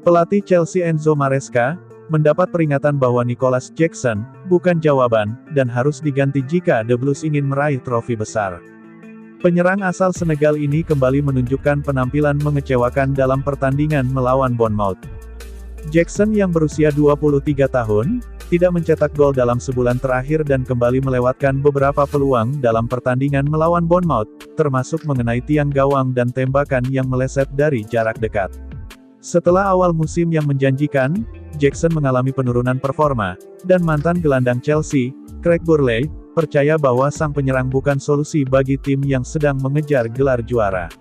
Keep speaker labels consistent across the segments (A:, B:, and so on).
A: Pelatih Chelsea Enzo Maresca mendapat peringatan bahwa Nicolas Jackson bukan jawaban, dan harus diganti jika The Blues ingin meraih trofi besar. Penyerang asal Senegal ini kembali menunjukkan penampilan mengecewakan dalam pertandingan melawan Bournemouth. Jackson yang berusia 23 tahun, tidak mencetak gol dalam sebulan terakhir dan kembali melewatkan beberapa peluang dalam pertandingan melawan Bournemouth, termasuk mengenai tiang gawang dan tembakan yang meleset dari jarak dekat. Setelah awal musim yang menjanjikan, Jackson mengalami penurunan performa, dan mantan gelandang Chelsea, Craig Burley, percaya bahwa sang penyerang bukan solusi bagi tim yang sedang mengejar gelar juara.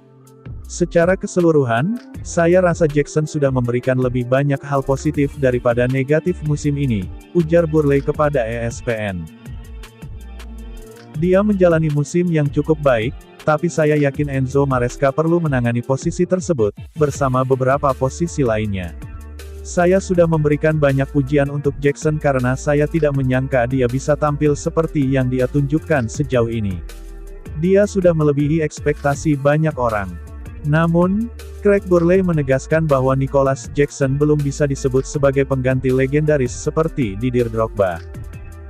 A: Secara keseluruhan, saya rasa Jackson sudah memberikan lebih banyak hal positif daripada negatif musim ini, ujar Burley kepada ESPN. Dia menjalani musim yang cukup baik, tapi saya yakin Enzo Maresca perlu menangani posisi tersebut, bersama beberapa posisi lainnya. Saya sudah memberikan banyak pujian untuk Jackson karena saya tidak menyangka dia bisa tampil seperti yang dia tunjukkan sejauh ini. Dia sudah melebihi ekspektasi banyak orang. Namun, Craig Burley menegaskan bahwa Nicolas Jackson belum bisa disebut sebagai pengganti legendaris seperti Didier Drogba.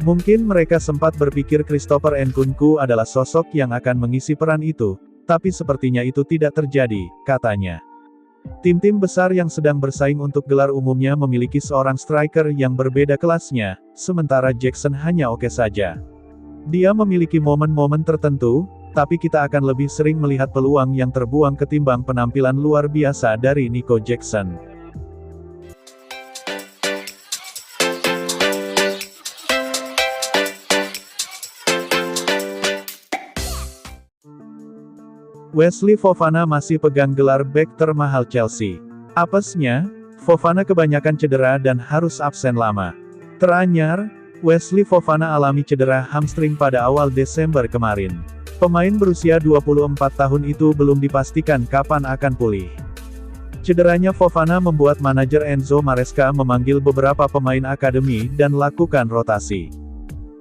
A: Mungkin mereka sempat berpikir Christopher Nkunku adalah sosok yang akan mengisi peran itu, tapi sepertinya itu tidak terjadi, katanya. Tim-tim besar yang sedang bersaing untuk gelar umumnya memiliki seorang striker yang berbeda kelasnya, sementara Jackson hanya oke saja. Dia memiliki momen-momen tertentu, tapi kita akan lebih sering melihat peluang yang terbuang ketimbang penampilan luar biasa dari Nico Jackson. Wesley Fofana masih pegang gelar bek termahal Chelsea. Apesnya, Fofana kebanyakan cedera dan harus absen lama. Teranyar, Wesley Fofana alami cedera hamstring pada awal Desember kemarin. Pemain berusia 24 tahun itu belum dipastikan kapan akan pulih. Cederanya Fofana membuat manajer Enzo Maresca memanggil beberapa pemain akademi dan lakukan rotasi.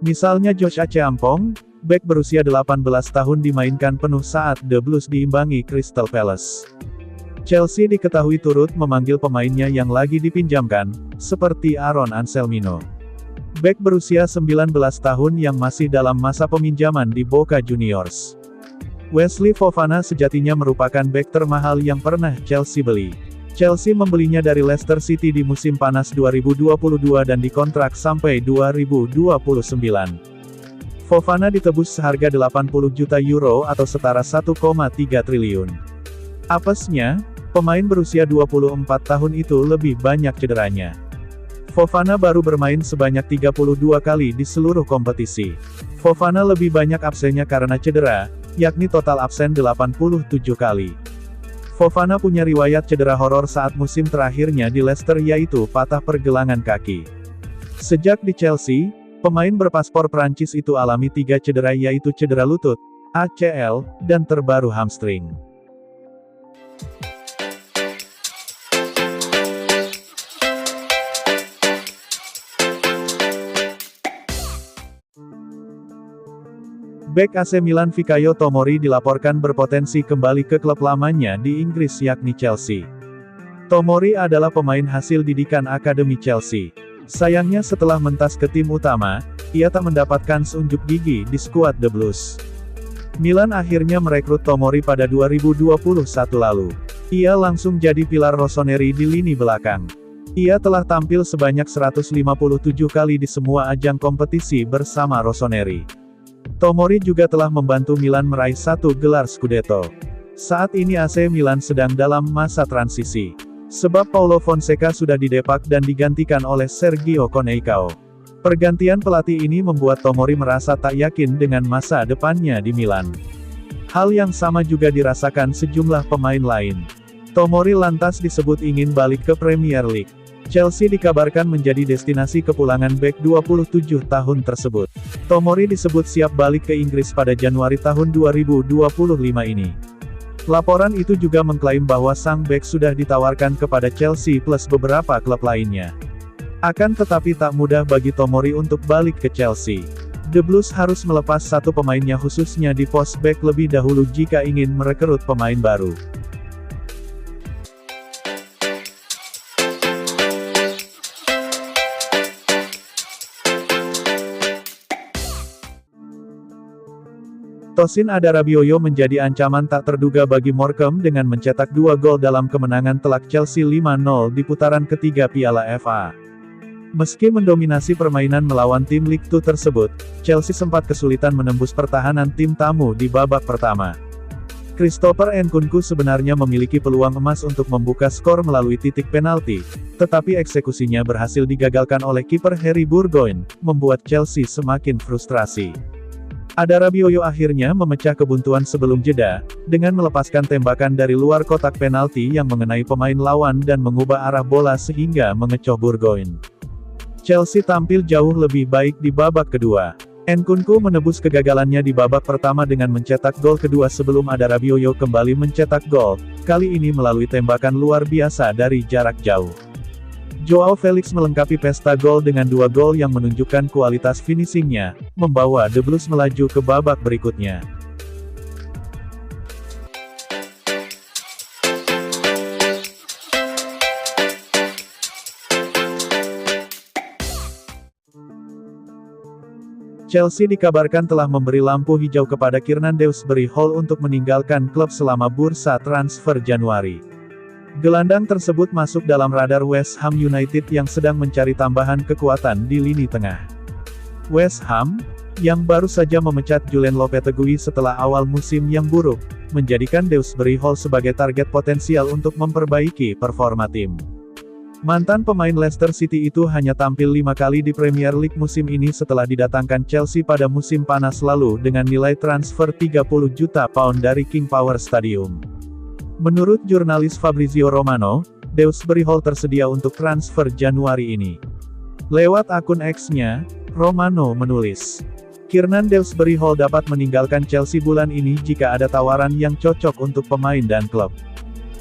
A: Misalnya Josh Acheampong, bek berusia 18 tahun dimainkan penuh saat The Blues diimbangi Crystal Palace. Chelsea diketahui turut memanggil pemainnya yang lagi dipinjamkan, seperti Aaron Anselmino. Bek berusia 19 tahun yang masih dalam masa peminjaman di Boca Juniors. Wesley Fofana sejatinya merupakan bek termahal yang pernah Chelsea beli. Chelsea membelinya dari Leicester City di musim panas 2022 dan dikontrak sampai 2029. Fofana ditebus seharga 80 juta euro atau setara 1,3 triliun. Apesnya, pemain berusia 24 tahun itu lebih banyak cederanya. Fofana baru bermain sebanyak 32 kali di seluruh kompetisi. Fofana lebih banyak absennya karena cedera, yakni total absen 87 kali. Fofana punya riwayat cedera horor saat musim terakhirnya di Leicester yaitu patah pergelangan kaki. Sejak di Chelsea, pemain berpaspor Prancis itu alami 3 cedera yaitu cedera lutut, ACL, dan terbaru hamstring. Bek AC Milan Fikayo Tomori dilaporkan berpotensi kembali ke klub lamanya di Inggris yakni Chelsea. Tomori adalah pemain hasil didikan Akademi Chelsea. Sayangnya setelah mentas ke tim utama, ia tak mendapatkan seunjuk gigi di skuad The Blues. Milan akhirnya merekrut Tomori pada 2021 lalu. Ia langsung jadi pilar rossoneri di lini belakang. Ia telah tampil sebanyak 157 kali di semua ajang kompetisi bersama rossoneri. Tomori juga telah membantu Milan meraih 1 gelar Scudetto. Saat ini AC Milan sedang dalam masa transisi. Sebab Paulo Fonseca sudah didepak dan digantikan oleh Sergio Conceicao. Pergantian pelatih ini membuat Tomori merasa tak yakin dengan masa depannya di Milan. Hal yang sama juga dirasakan sejumlah pemain lain. Tomori lantas disebut ingin balik ke Premier League. Chelsea dikabarkan menjadi destinasi kepulangan bek 27 tahun tersebut. Tomori disebut siap balik ke Inggris pada Januari tahun 2025 ini. Laporan itu juga mengklaim bahwa sang bek sudah ditawarkan kepada Chelsea plus beberapa klub lainnya. Akan tetapi tak mudah bagi Tomori untuk balik ke Chelsea. The Blues harus melepas satu pemainnya khususnya di pos bek lebih dahulu jika ingin merekrut pemain baru. Tosin Adarabioyo menjadi ancaman tak terduga bagi Morecambe dengan mencetak 2 gol dalam kemenangan telak Chelsea 5-0 di putaran ketiga Piala FA. Meski mendominasi permainan melawan tim Ligue 2 tersebut, Chelsea sempat kesulitan menembus pertahanan tim tamu di babak pertama. Christopher Nkunku sebenarnya memiliki peluang emas untuk membuka skor melalui titik penalti, tetapi eksekusinya berhasil digagalkan oleh kiper Harry Burgoyne, membuat Chelsea semakin frustrasi. Adarabioyo akhirnya memecah kebuntuan sebelum jeda, dengan melepaskan tembakan dari luar kotak penalti yang mengenai pemain lawan dan mengubah arah bola sehingga mengecoh Burgoyne. Chelsea tampil jauh lebih baik di babak kedua. Nkunku menebus kegagalannya di babak pertama dengan mencetak gol kedua sebelum Adarabioyo kembali mencetak gol, kali ini melalui tembakan luar biasa dari jarak jauh. Joao Felix melengkapi pesta gol dengan 2 gol yang menunjukkan kualitas finishingnya, membawa The Blues melaju ke babak berikutnya. Chelsea dikabarkan telah memberi lampu hijau kepada Kiernan Dewsbury Hall untuk meninggalkan klub selama bursa transfer Januari. Gelandang tersebut masuk dalam radar West Ham United yang sedang mencari tambahan kekuatan di lini tengah. West Ham, yang baru saja memecat Julen Lopetegui setelah awal musim yang buruk, menjadikan Dewsbury Hall sebagai target potensial untuk memperbaiki performa tim. Mantan pemain Leicester City itu hanya tampil 5 kali di Premier League musim ini setelah didatangkan Chelsea pada musim panas lalu dengan nilai transfer 30 juta pound dari King Power Stadium. Menurut jurnalis Fabrizio Romano, Dewsbury Hall tersedia untuk transfer Januari ini. Lewat akun X-nya, Romano menulis, Kiernan Dewsbury Hall dapat meninggalkan Chelsea bulan ini jika ada tawaran yang cocok untuk pemain dan klub.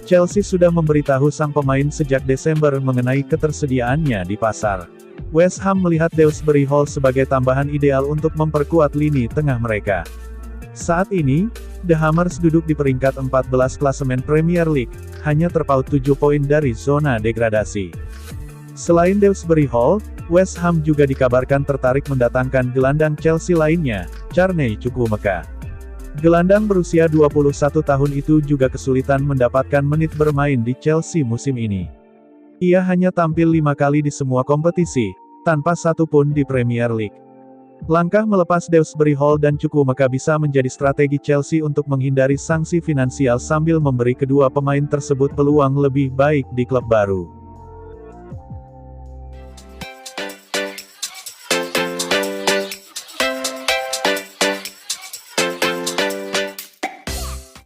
A: Chelsea sudah memberitahu sang pemain sejak Desember mengenai ketersediaannya di pasar. West Ham melihat Dewsbury Hall sebagai tambahan ideal untuk memperkuat lini tengah mereka. Saat ini, The Hammers duduk di peringkat 14 klasemen Premier League, hanya terpaut 7 poin dari zona degradasi. Selain Dewsbury Hall, West Ham juga dikabarkan tertarik mendatangkan gelandang Chelsea lainnya, Carney Chukwuemeka. Gelandang berusia 21 tahun itu juga kesulitan mendapatkan menit bermain di Chelsea musim ini. Ia hanya tampil 5 kali di semua kompetisi, tanpa satu pun di Premier League. Langkah melepas Dewsbury Hall dan Chukwuemeka bisa menjadi strategi Chelsea untuk menghindari sanksi finansial sambil memberi kedua pemain tersebut peluang lebih baik di klub baru.